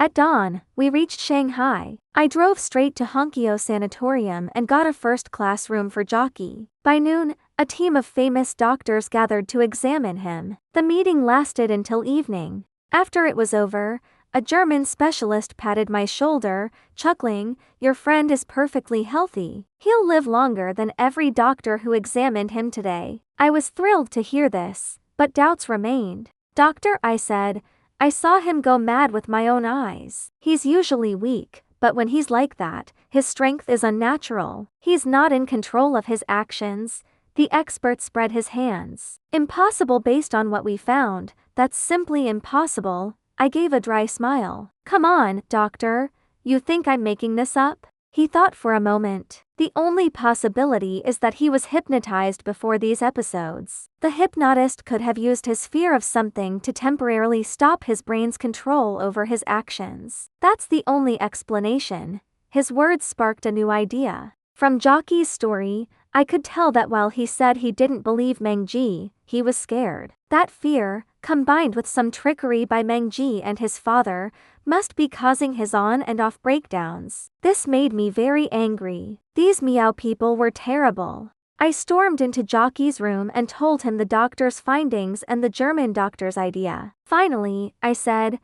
At dawn, we reached Shanghai. I drove straight to Honkyo Sanatorium and got a first-class room for Jockey. By noon, a team of famous doctors gathered to examine him. The meeting lasted until evening. After it was over, a German specialist patted my shoulder, chuckling, "Your friend is perfectly healthy. He'll live longer than every doctor who examined him today." I was thrilled to hear this, but doubts remained. "Doctor," I said, "I saw him go mad with my own eyes. He's usually weak, but when he's like that, his strength is unnatural. He's not in control of his actions." The expert spread his hands. "Impossible based on what we found, that's simply impossible." I gave a dry smile. "Come on, doctor, you think I'm making this up?" He thought for a moment. "The only possibility is that he was hypnotized before these episodes. The hypnotist could have used his fear of something to temporarily stop his brain's control over his actions. That's the only explanation." His words sparked a new idea. From Jockey's story, I could tell that while he said he didn't believe Meng Ji, he was scared. That fear, combined with some trickery by Meng Ji and his father, must be causing his on and off breakdowns. This made me very angry. These Miao people were terrible. I stormed into Jockey's room and told him the doctor's findings and the German doctor's idea. Finally, I said,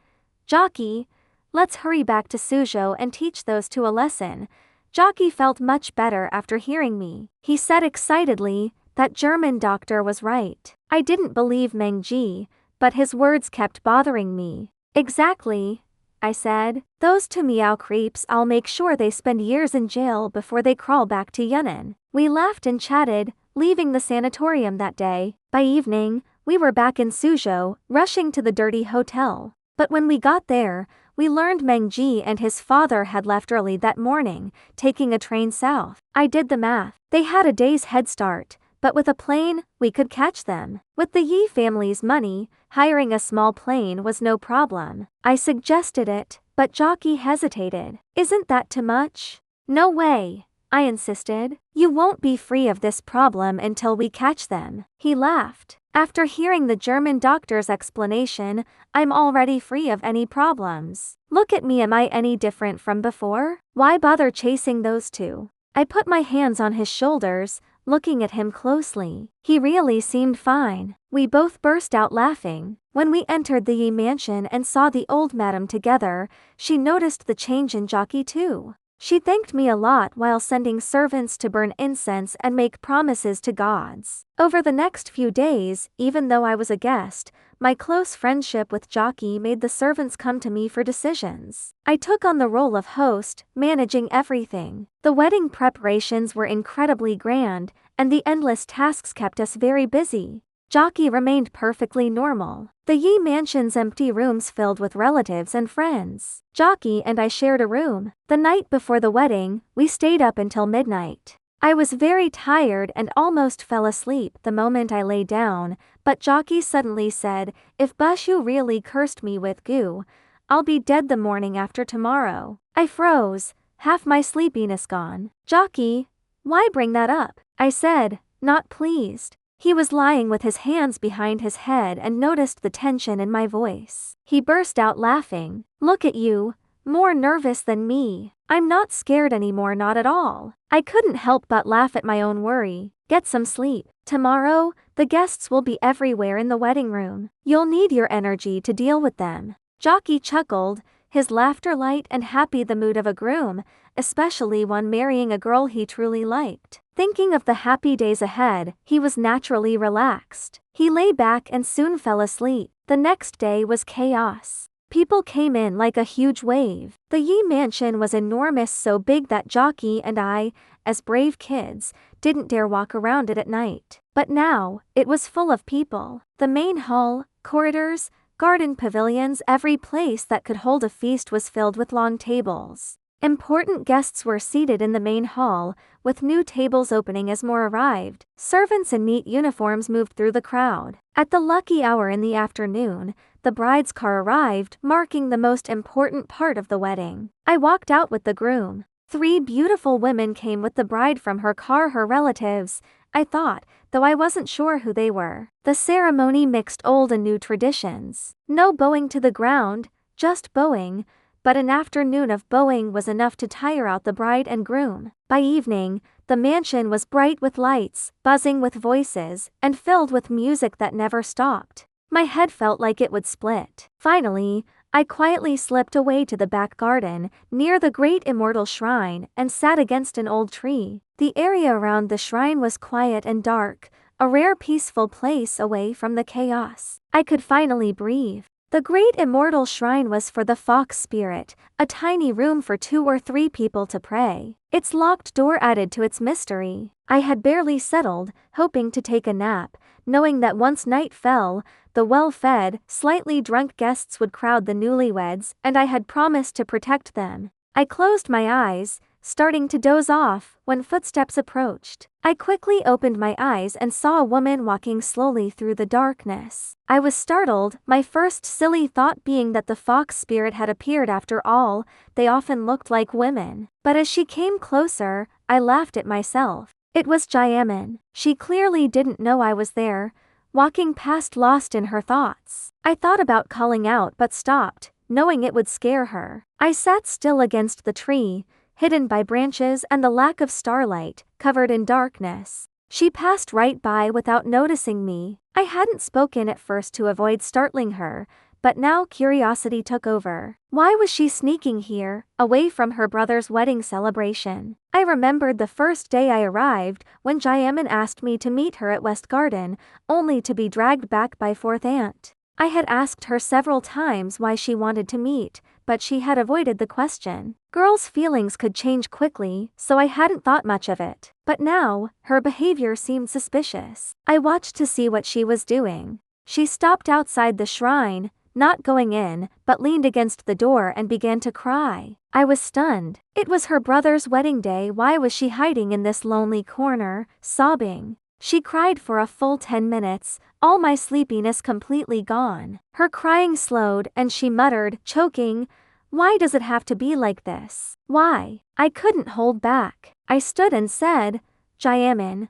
"Jockey, let's hurry back to Suzhou and teach those two a lesson." Jockey felt much better after hearing me. He said excitedly, that German doctor was right. I didn't believe Meng Ji, but his words kept bothering me. "Exactly," I said. "Those two Miao creeps, I'll make sure they spend years in jail before they crawl back to Yunnan." We laughed and chatted, leaving the sanatorium that day. By evening, we were back in Suzhou, rushing to the dirty hotel. But when we got there, we learned Meng Ji and his father had left early that morning, taking a train south. I did the math. They had a day's head start, but with a plane, we could catch them. With the Yi family's money, hiring a small plane was no problem. I suggested it, but Jockey hesitated. "Isn't that too much?" "No way," I insisted. "You won't be free of this problem until we catch them." He laughed. "After hearing the German doctor's explanation, I'm already free of any problems. Look at me, am I any different from before? Why bother chasing those two?" I put my hands on his shoulders, looking at him closely. He really seemed fine. We both burst out laughing. When we entered the Yi mansion and saw the old madam together, she noticed the change in Jockey too. She thanked me a lot while sending servants to burn incense and make promises to gods. Over the next few days, even though I was a guest, my close friendship with Jockey made the servants come to me for decisions. I took on the role of host, managing everything. The wedding preparations were incredibly grand, and the endless tasks kept us very busy. Jockey remained perfectly normal. The Yi mansion's empty rooms filled with relatives and friends. Jockey and I shared a room. The night before the wedding, we stayed up until midnight. I was very tired and almost fell asleep the moment I lay down, but Jockey suddenly said, "If Bashu really cursed me with goo, I'll be dead the morning after tomorrow." I froze, half my sleepiness gone. "Jockey, why bring that up?" I said, not pleased. He was lying with his hands behind his head and noticed the tension in my voice. He burst out laughing. "Look at you, more nervous than me." "I'm not scared anymore, not at all." I couldn't help but laugh at my own worry. "Get some sleep. Tomorrow, the guests will be everywhere in the wedding room. You'll need your energy to deal with them." Jockey chuckled, his laughter light and happy, the mood of a groom, especially one marrying a girl he truly liked. Thinking of the happy days ahead, he was naturally relaxed. He lay back and soon fell asleep. The next day was chaos. People came in like a huge wave. The Yi mansion was enormous, so big that Jockey and I, as brave kids, didn't dare walk around it at night. But now, it was full of people. The main hall, corridors, garden pavilions, every place that could hold a feast was filled with long tables. Important guests were seated in the main hall, with new tables opening as more arrived. Servants in neat uniforms moved through the crowd. At the lucky hour in the afternoon, the bride's car arrived, marking the most important part of the wedding. I walked out with the groom. 3 beautiful women came with the bride from her car, her relatives, I thought, though I wasn't sure who they were. The ceremony mixed old and new traditions. No bowing to the ground, just bowing, but an afternoon of beauing was enough to tire out the bride and groom. By evening, the mansion was bright with lights, buzzing with voices, and filled with music that never stopped. My head felt like it would split. Finally, I quietly slipped away to the back garden, near the great immortal shrine, and sat against an old tree. The area around the shrine was quiet and dark, a rare peaceful place away from the chaos. I could finally breathe. The great immortal shrine was for the fox spirit, a tiny room for 2 or 3 people to pray. Its locked door added to its mystery. I had barely settled, hoping to take a nap, knowing that once night fell, the well-fed, slightly drunk guests would crowd the newlyweds, and I had promised to protect them. I closed my eyes, starting to doze off, when footsteps approached. I quickly opened my eyes and saw a woman walking slowly through the darkness. I was startled, my first silly thought being that the fox spirit had appeared after all. They often looked like women. But as she came closer, I laughed at myself. It was Jayaman. She clearly didn't know I was there, walking past lost in her thoughts. I thought about calling out but stopped, knowing it would scare her. I sat still against the tree, hidden by branches and the lack of starlight, covered in darkness. She passed right by without noticing me. I hadn't spoken at first to avoid startling her, but now curiosity took over. Why was she sneaking here, away from her brother's wedding celebration? I remembered the first day I arrived, when Jayaman asked me to meet her at West Garden, only to be dragged back by fourth aunt. I had asked her several times why she wanted to meet, but she had avoided the question. Girls' feelings could change quickly, so I hadn't thought much of it. But now, her behavior seemed suspicious. I watched to see what she was doing. She stopped outside the shrine, not going in, but leaned against the door and began to cry. I was stunned. It was her brother's wedding day. Why was she hiding in this lonely corner, sobbing? She cried for a full 10 minutes, all my sleepiness completely gone. Her crying slowed and she muttered, choking, "Why does it have to be like this? Why?" I couldn't hold back. I stood and said, "Jayaman,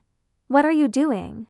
what are you doing?"